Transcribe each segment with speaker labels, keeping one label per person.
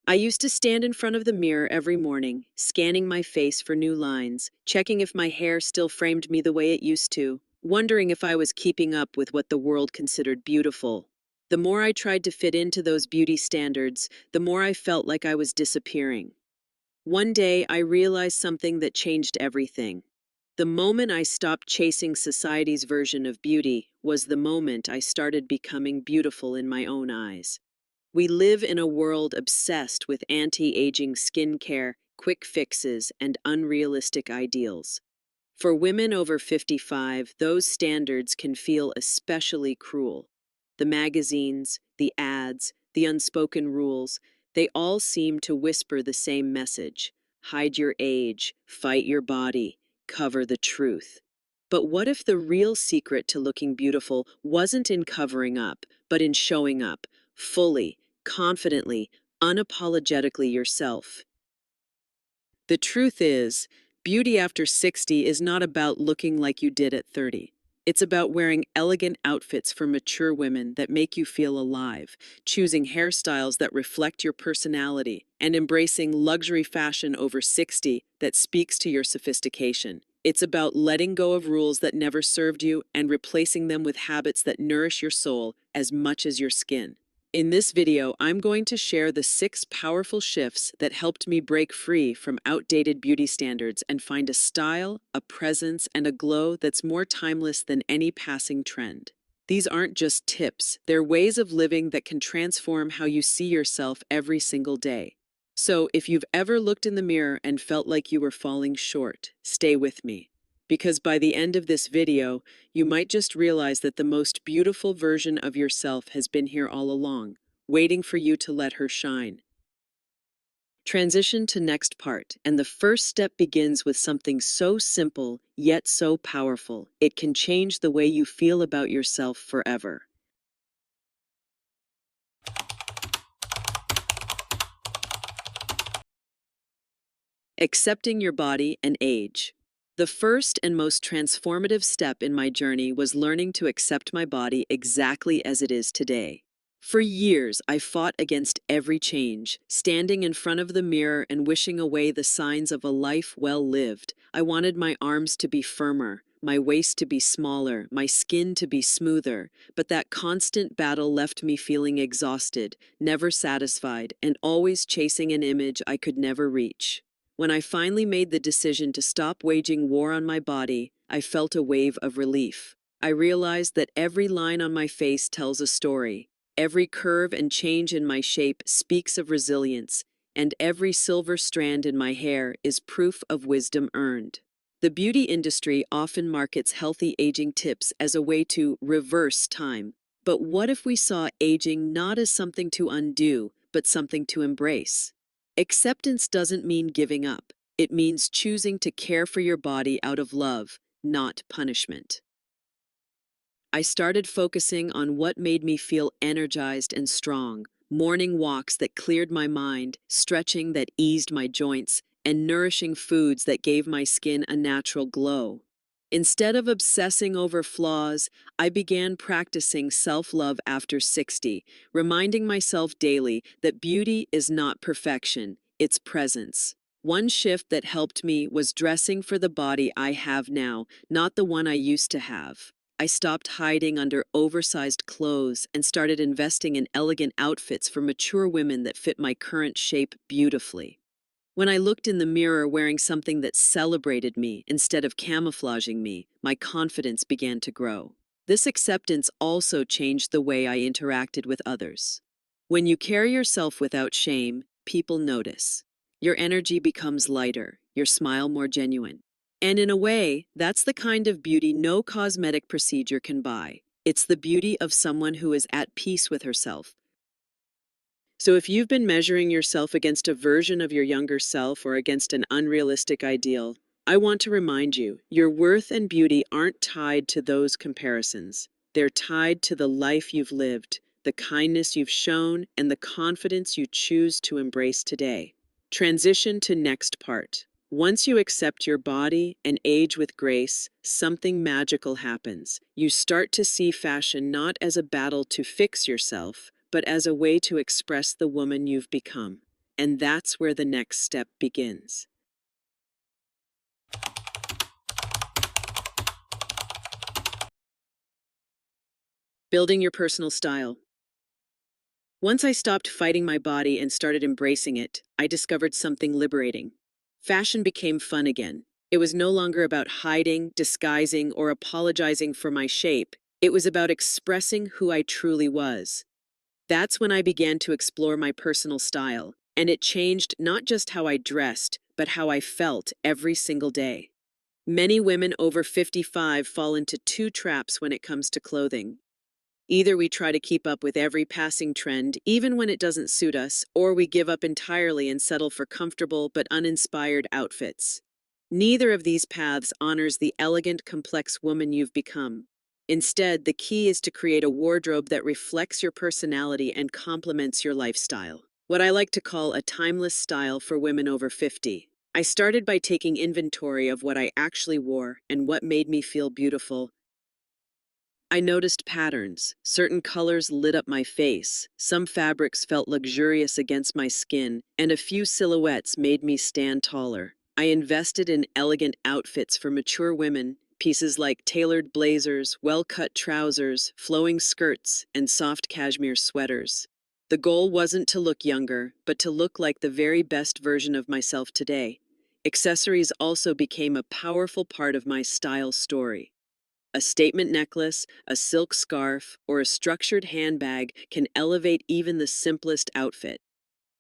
Speaker 1: I used to stand in front of the mirror every morning, scanning my face for new lines, checking if my hair still framed me the way it used to, wondering if I was keeping up with what the world considered beautiful. The more I tried to fit into those beauty standards, the more I felt like I was disappearing. One day, I realized something that changed everything. The moment I stopped chasing society's version of beauty was the moment I started becoming beautiful in my own eyes. We live in a world obsessed with anti-aging skincare, quick fixes, and unrealistic ideals. For women over 55, those standards can feel especially cruel. The magazines, the ads, the unspoken rules, they all seem to whisper the same message: hide your age, fight your body, cover the truth. But what if the real secret to looking beautiful wasn't in covering up, but in showing up, fully, confidently, unapologetically yourself? The truth is, beauty after 60 is not about looking like you did at 30. It's about wearing elegant outfits for mature women that make you feel alive, choosing hairstyles that reflect your personality, and embracing luxury fashion over 60 that speaks to your sophistication. It's about letting go of rules that never served you and replacing them with habits that nourish your soul as much as your skin. In this video, I'm going to share the 6 powerful shifts that helped me break free from outdated beauty standards and find a style, a presence, and a glow that's more timeless than any passing trend. These aren't just tips, they're ways of living that can transform how you see yourself every single day. So, if you've ever looked in the mirror and felt like you were falling short, stay with me. Because by the end of this video, you might just realize that the most beautiful version of yourself has been here all along, waiting for you to let her shine. Transition to next part, and the first step begins with something so simple, yet so powerful. It can change the way you feel about yourself forever. Accepting your body and age. The first and most transformative step in my journey was learning to accept my body exactly as it is today. For years, I fought against every change, standing in front of the mirror and wishing away the signs of a life well lived. I wanted my arms to be firmer, my waist to be smaller, my skin to be smoother, but that constant battle left me feeling exhausted, never satisfied, and always chasing an image I could never reach. When I finally made the decision to stop waging war on my body, I felt a wave of relief. I realized that every line on my face tells a story. Every curve and change in my shape speaks of resilience, and every silver strand in my hair is proof of wisdom earned. The beauty industry often markets healthy aging tips as a way to reverse time. But what if we saw aging not as something to undo, but something to embrace? Acceptance doesn't mean giving up. It means choosing to care for your body out of love, not punishment. I started focusing on what made me feel energized and strong: morning walks that cleared my mind, stretching that eased my joints, and nourishing foods that gave my skin a natural glow. Instead of obsessing over flaws, I began practicing self-love after 60, reminding myself daily that beauty is not perfection, it's presence. One shift that helped me was dressing for the body I have now, not the one I used to have. I stopped hiding under oversized clothes and started investing in elegant outfits for mature women that fit my current shape beautifully. When I looked in the mirror wearing something that celebrated me instead of camouflaging me, my confidence began to grow. This acceptance also changed the way I interacted with others. When you carry yourself without shame, people notice. Your energy becomes lighter, your smile more genuine. And in a way, that's the kind of beauty no cosmetic procedure can buy. It's the beauty of someone who is at peace with herself. So if you've been measuring yourself against a version of your younger self or against an unrealistic ideal, I want to remind you, your worth and beauty aren't tied to those comparisons. They're tied to the life you've lived, the kindness you've shown, and the confidence you choose to embrace today. Transition to next part. Once you accept your body and age with grace, something magical happens. You start to see fashion not as a battle to fix yourself, but as a way to express the woman you've become. And that's where the next step begins. Building your personal style. Once I stopped fighting my body and started embracing it, I discovered something liberating. Fashion became fun again. It was no longer about hiding, disguising, or apologizing for my shape. It was about expressing who I truly was. That's when I began to explore my personal style, and it changed not just how I dressed, but how I felt every single day. Many women over 55 fall into two traps when it comes to clothing. Either we try to keep up with every passing trend, even when it doesn't suit us, or we give up entirely and settle for comfortable but uninspired outfits. Neither of these paths honors the elegant, complex woman you've become. Instead, the key is to create a wardrobe that reflects your personality and complements your lifestyle. What I like to call a timeless style for women over 50. I started by taking inventory of what I actually wore and what made me feel beautiful. I noticed patterns. Certain colors lit up my face, some fabrics felt luxurious against my skin, and a few silhouettes made me stand taller. I invested in elegant outfits for mature women, pieces like tailored blazers, well-cut trousers, flowing skirts, and soft cashmere sweaters. The goal wasn't to look younger, but to look like the very best version of myself today. Accessories also became a powerful part of my style story. A statement necklace, a silk scarf, or a structured handbag can elevate even the simplest outfit.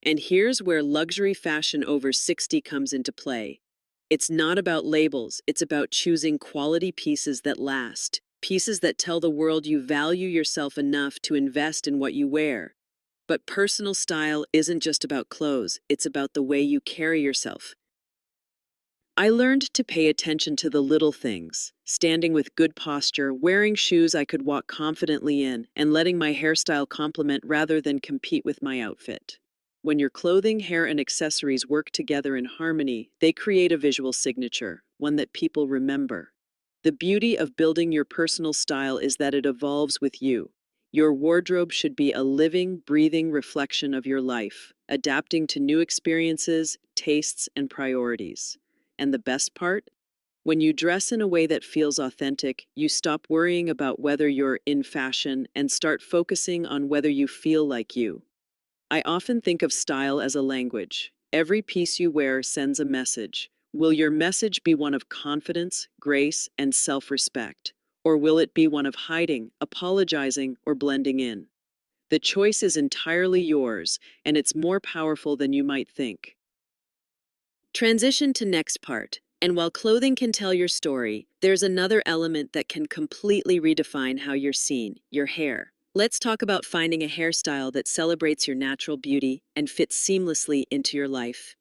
Speaker 1: And here's where luxury fashion over 60 comes into play. It's not about labels, it's about choosing quality pieces that last, pieces that tell the world you value yourself enough to invest in what you wear. But personal style isn't just about clothes, it's about the way you carry yourself. I learned to pay attention to the little things, standing with good posture, wearing shoes I could walk confidently in, and letting my hairstyle complement rather than compete with my outfit. When your clothing, hair, and accessories work together in harmony, they create a visual signature, one that people remember. The beauty of building your personal style is that it evolves with you. Your wardrobe should be a living, breathing reflection of your life, adapting to new experiences, tastes, and priorities. And the best part? When you dress in a way that feels authentic, you stop worrying about whether you're in fashion and start focusing on whether you feel like you. I often think of style as a language. Every piece you wear sends a message. Will your message be one of confidence, grace, and self-respect? Or will it be one of hiding, apologizing, or blending in? The choice is entirely yours, and it's more powerful than you might think. Transition to next part. And while clothing can tell your story, there's another element that can completely redefine how you're seen, your hair. Let's talk about finding a hairstyle that celebrates your natural beauty and fits seamlessly into your life.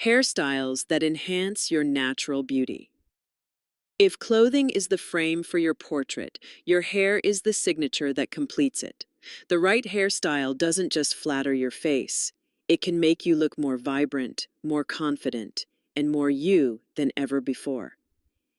Speaker 1: Hairstyles that enhance your natural beauty. If clothing is the frame for your portrait, your hair is the signature that completes it. The right hairstyle doesn't just flatter your face. It can make you look more vibrant, more confident, and more you than ever before.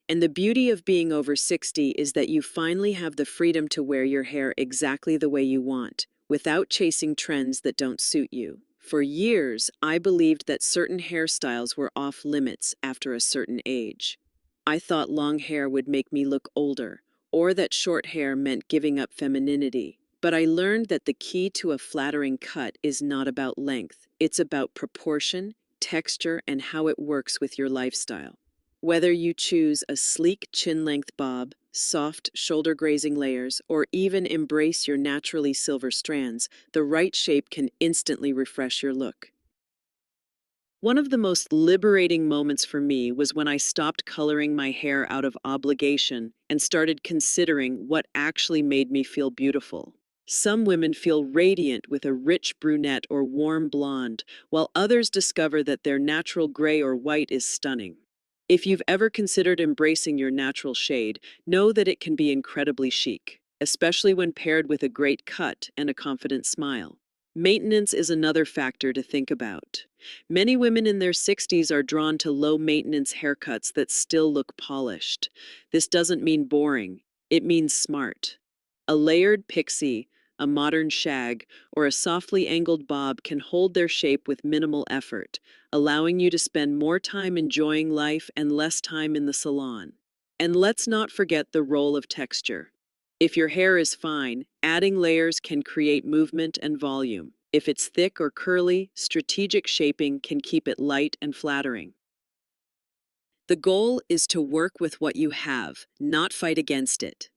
Speaker 1: And the beauty of being over 60 is that you finally have the freedom to wear your hair exactly the way you want, without chasing trends that don't suit you. For years, I believed that certain hairstyles were off limits after a certain age. I thought long hair would make me look older, or that short hair meant giving up femininity. But I learned that the key to a flattering cut is not about length, it's about proportion, texture, and how it works with your lifestyle. Whether you choose a sleek chin-length bob, soft shoulder-grazing layers, or even embrace your naturally silver strands, the right shape can instantly refresh your look. One of the most liberating moments for me was when I stopped coloring my hair out of obligation and started considering what actually made me feel beautiful. Some women feel radiant with a rich brunette or warm blonde, while others discover that their natural gray or white is stunning. If you've ever considered embracing your natural shade, know that it can be incredibly chic, especially when paired with a great cut and a confident smile. Maintenance is another factor to think about. Many women in their 60s are drawn to low-maintenance haircuts that still look polished. This doesn't mean boring. It means smart. A layered pixie, a modern shag, or a softly angled bob can hold their shape with minimal effort, allowing you to spend more time enjoying life and less time in the salon. And let's not forget the role of texture. If your hair is fine, adding layers can create movement and volume. If it's thick or curly, strategic shaping can keep it light and flattering. The goal is to work with what you have, not fight against it.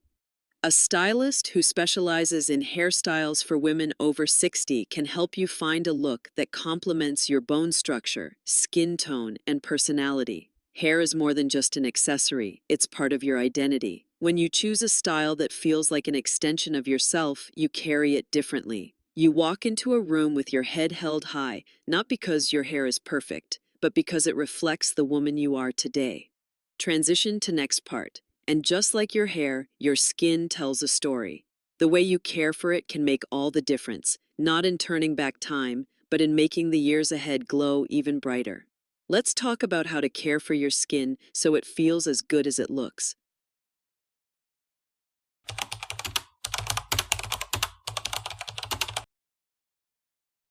Speaker 1: A stylist who specializes in hairstyles for women over 60 can help you find a look that complements your bone structure, skin tone, and personality. Hair is more than just an accessory, it's part of your identity. When you choose a style that feels like an extension of yourself, you carry it differently. You walk into a room with your head held high, not because your hair is perfect, but because it reflects the woman you are today. Transition to next part. And just like your hair, your skin tells a story. The way you care for it can make all the difference, not in turning back time, but in making the years ahead glow even brighter. Let's talk about how to care for your skin so it feels as good as it looks.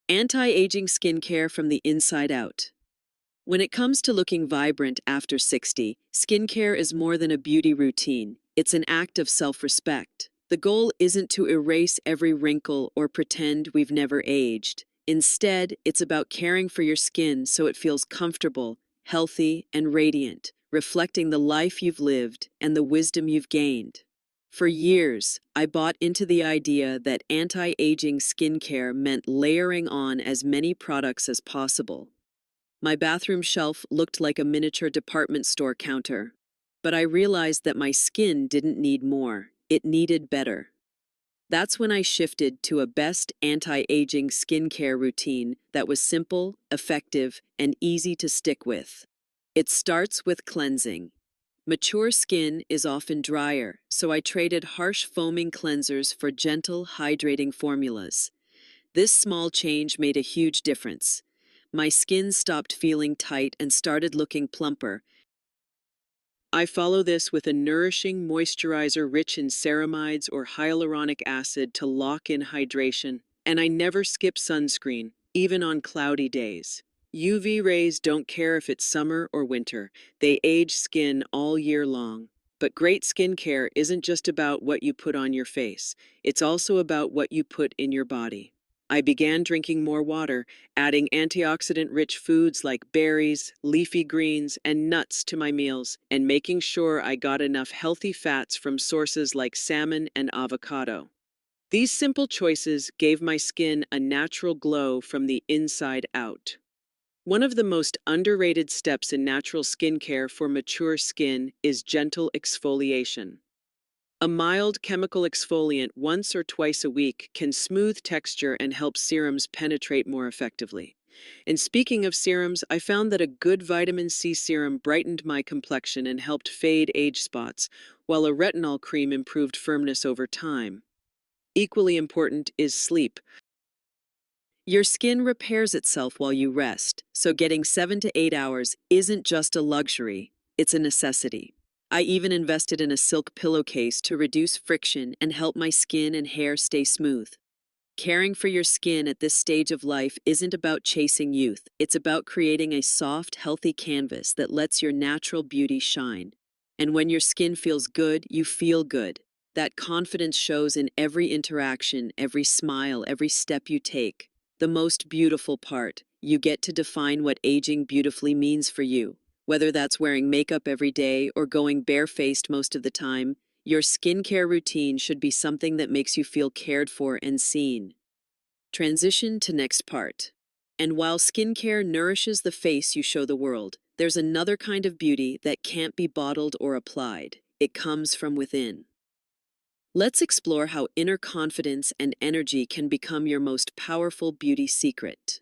Speaker 1: Anti-aging skincare from the inside out. When it comes to looking vibrant after 60, skincare is more than a beauty routine. It's an act of self-respect. The goal isn't to erase every wrinkle or pretend we've never aged. Instead, it's about caring for your skin so it feels comfortable, healthy, and radiant, reflecting the life you've lived and the wisdom you've gained. For years, I bought into the idea that anti-aging skincare meant layering on as many products as possible. My bathroom shelf looked like a miniature department store counter. But I realized that my skin didn't need more, it needed better. That's when I shifted to a best anti-aging skincare routine that was simple, effective, and easy to stick with. It starts with cleansing. Mature skin is often drier, so I traded harsh foaming cleansers for gentle, hydrating formulas. This small change made a huge difference. My skin stopped feeling tight and started looking plumper. I follow this with a nourishing moisturizer rich in ceramides or hyaluronic acid to lock in hydration. And I never skip sunscreen, even on cloudy days. UV rays don't care if it's summer or winter. They age skin all year long. But great skincare isn't just about what you put on your face. It's also about what you put in your body. I began drinking more water, adding antioxidant-rich foods like berries, leafy greens, and nuts to my meals, and making sure I got enough healthy fats from sources like salmon and avocado. These simple choices gave my skin a natural glow from the inside out. One of the most underrated steps in natural skincare for mature skin is gentle exfoliation. A mild chemical exfoliant once or twice a week can smooth texture and help serums penetrate more effectively. And speaking of serums, I found that a good vitamin C serum brightened my complexion and helped fade age spots, while a retinol cream improved firmness over time. Equally important is sleep. Your skin repairs itself while you rest, so getting 7 to 8 hours isn't just a luxury, it's a necessity. I even invested in a silk pillowcase to reduce friction and help my skin and hair stay smooth. Caring for your skin at this stage of life isn't about chasing youth, it's about creating a soft, healthy canvas that lets your natural beauty shine. And when your skin feels good, you feel good. That confidence shows in every interaction, every smile, every step you take. The most beautiful part, you get to define what aging beautifully means for you. Whether that's wearing makeup every day or going barefaced most of the time, your skincare routine should be something that makes you feel cared for and seen. Transition to next part. And while skincare nourishes the face you show the world, there's another kind of beauty that can't be bottled or applied. It comes from within. Let's explore how inner confidence and energy can become your most powerful beauty secret.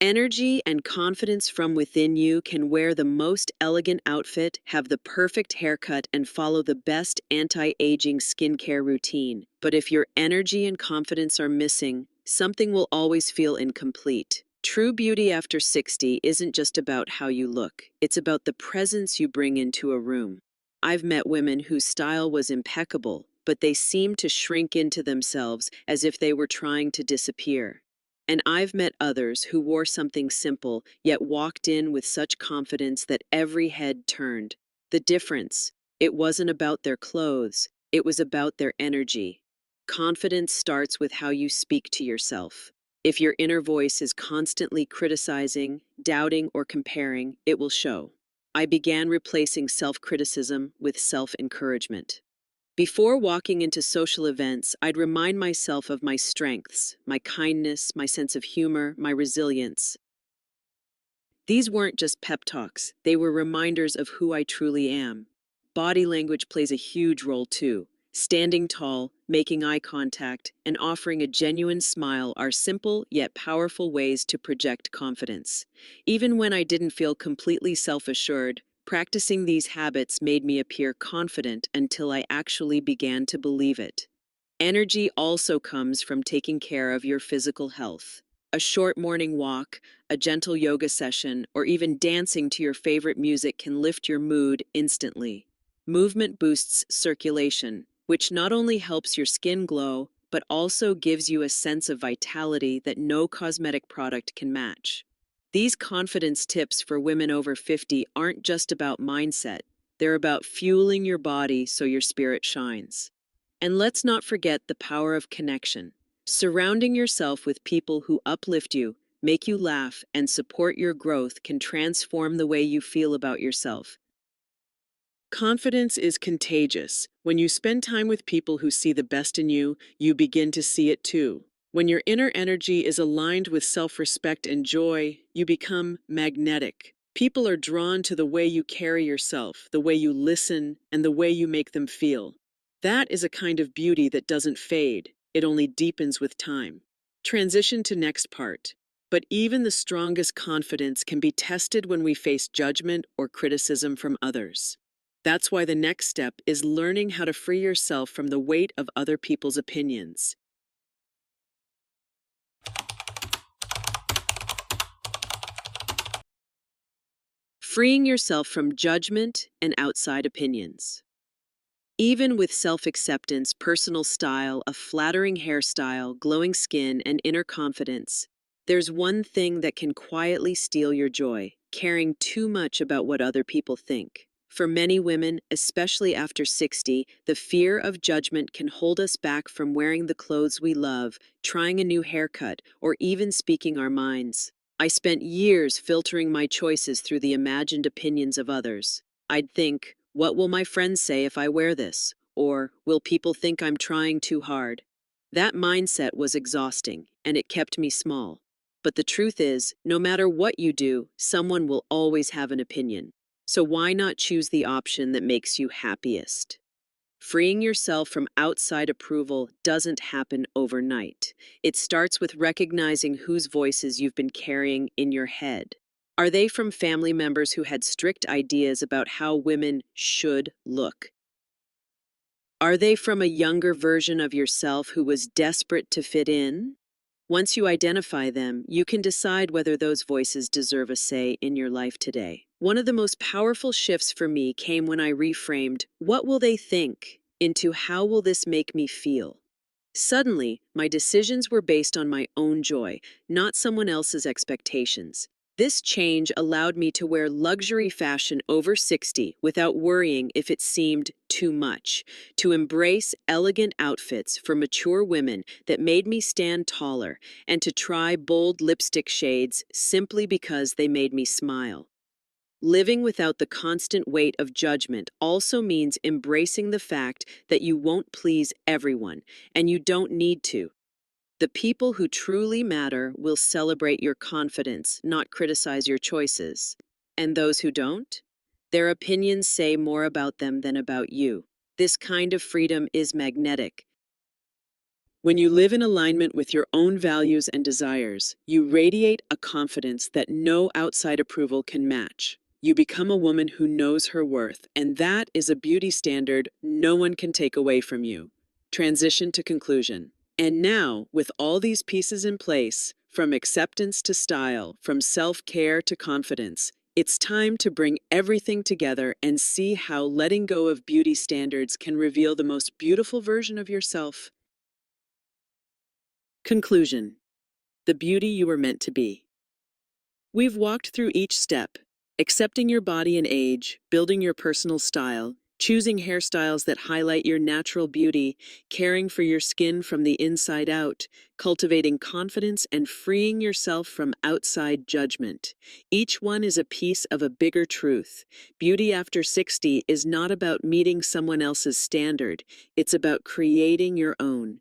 Speaker 1: Energy and confidence from within you can wear the most elegant outfit, have the perfect haircut, and follow the best anti-aging skincare routine. But if your energy and confidence are missing, something will always feel incomplete. True beauty after 60 isn't just about how you look, it's about the presence you bring into a room. I've met women whose style was impeccable, but they seemed to shrink into themselves as if they were trying to disappear. And I've met others who wore something simple, yet walked in with such confidence that every head turned. The difference, it wasn't about their clothes, it was about their energy. Confidence starts with how you speak to yourself. If your inner voice is constantly criticizing, doubting, or comparing, it will show. I began replacing self-criticism with self-encouragement. Before walking into social events, I'd remind myself of my strengths, my kindness, my sense of humor, my resilience. These weren't just pep talks, they were reminders of who I truly am. Body language plays a huge role too. Standing tall, making eye contact, and offering a genuine smile are simple yet powerful ways to project confidence. Even when I didn't feel completely self-assured, practicing these habits made me appear confident until I actually began to believe it. Energy also comes from taking care of your physical health. A short morning walk, a gentle yoga session, or even dancing to your favorite music can lift your mood instantly. Movement boosts circulation, which not only helps your skin glow, but also gives you a sense of vitality that no cosmetic product can match. These confidence tips for women over 50 aren't just about mindset, they're about fueling your body so your spirit shines. And let's not forget the power of connection. Surrounding yourself with people who uplift you, make you laugh, and support your growth can transform the way you feel about yourself. Confidence is contagious. When you spend time with people who see the best in you, you begin to see it too. When your inner energy is aligned with self-respect and joy, you become magnetic. People are drawn to the way you carry yourself, the way you listen, and the way you make them feel. That is a kind of beauty that doesn't fade, it only deepens with time. Transition to next part. But even the strongest confidence can be tested when we face judgment or criticism from others. That's why the next step is learning how to free yourself from the weight of other people's opinions. Freeing yourself from judgment and outside opinions. Even with self-acceptance, personal style, a flattering hairstyle, glowing skin, and inner confidence, there's one thing that can quietly steal your joy: caring too much about what other people think. For many women, especially after 60, the fear of judgment can hold us back from wearing the clothes we love, trying a new haircut, or even speaking our minds. I spent years filtering my choices through the imagined opinions of others. I'd think, what will my friends say if I wear this? Or, will people think I'm trying too hard? That mindset was exhausting, and it kept me small. But the truth is, no matter what you do, someone will always have an opinion. So why not choose the option that makes you happiest? Freeing yourself from outside approval doesn't happen overnight. It starts with recognizing whose voices you've been carrying in your head. Are they from family members who had strict ideas about how women should look? Are they from a younger version of yourself who was desperate to fit in? Once you identify them, you can decide whether those voices deserve a say in your life today. One of the most powerful shifts for me came when I reframed, "What will they think?" into, "How will this make me feel?" Suddenly, my decisions were based on my own joy, not someone else's expectations. This change allowed me to wear luxury fashion over 60 without worrying if it seemed too much, to embrace elegant outfits for mature women that made me stand taller, and to try bold lipstick shades simply because they made me smile. Living without the constant weight of judgment also means embracing the fact that you won't please everyone, and you don't need to. The people who truly matter will celebrate your confidence, not criticize your choices. And those who don't? Their opinions say more about them than about you. This kind of freedom is magnetic. When you live in alignment with your own values and desires, you radiate a confidence that no outside approval can match. You become a woman who knows her worth, and that is a beauty standard no one can take away from you. Transition to conclusion. And now, with all these pieces in place, From acceptance to style, from self-care to confidence, it's time to bring everything together and see how letting go of beauty standards can reveal the most beautiful version of yourself. Conclusion: the beauty you were meant to be. We've walked through each step, accepting your body and age, building your personal style, choosing hairstyles that highlight your natural beauty, caring for your skin from the inside out, cultivating confidence, and freeing yourself from outside judgment. Each one is a piece of a bigger truth. Beauty after 60 is not about meeting someone else's standard, it's about creating your own.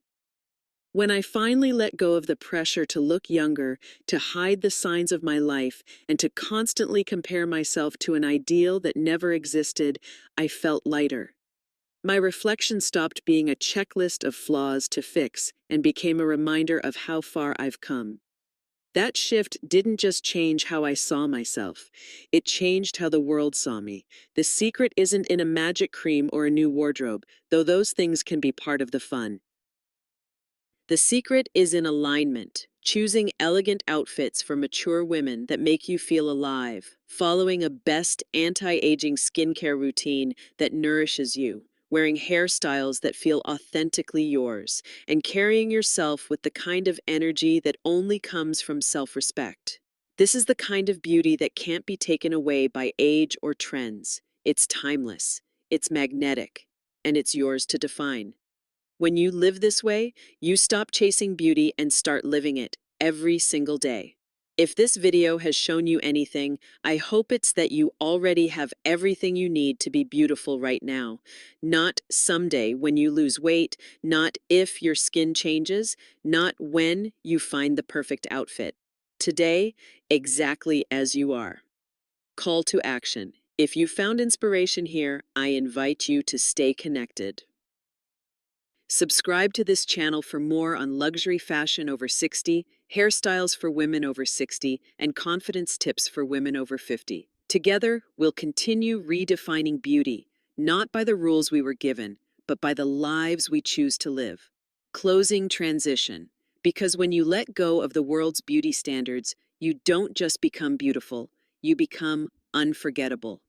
Speaker 1: When I finally let go of the pressure to look younger, to hide the signs of my life, and to constantly compare myself to an ideal that never existed, I felt lighter. My reflection stopped being a checklist of flaws to fix and became a reminder of how far I've come. That shift didn't just change how I saw myself, it changed how the world saw me. The secret isn't in a magic cream or a new wardrobe, though those things can be part of the fun. The secret is in alignment, choosing elegant outfits for mature women that make you feel alive, following a best anti-aging skincare routine that nourishes you, wearing hairstyles that feel authentically yours, and carrying yourself with the kind of energy that only comes from self-respect. This is the kind of beauty that can't be taken away by age or trends. It's timeless, it's magnetic, and it's yours to define. When you live this way, you stop chasing beauty and start living it every single day. If this video has shown you anything, I hope it's that you already have everything you need to be beautiful right now. Not someday when you lose weight, not if your skin changes, not when you find the perfect outfit. Today, exactly as you are. Call to action. If you found inspiration here, I invite you to stay connected. Subscribe to this channel for more on luxury fashion over 60, hairstyles for women over 60, and confidence tips for women over 50. Together, we'll continue redefining beauty, not by the rules we were given, but by the lives we choose to live. Closing transition. Because when you let go of the world's beauty standards, you don't just become beautiful, you become unforgettable.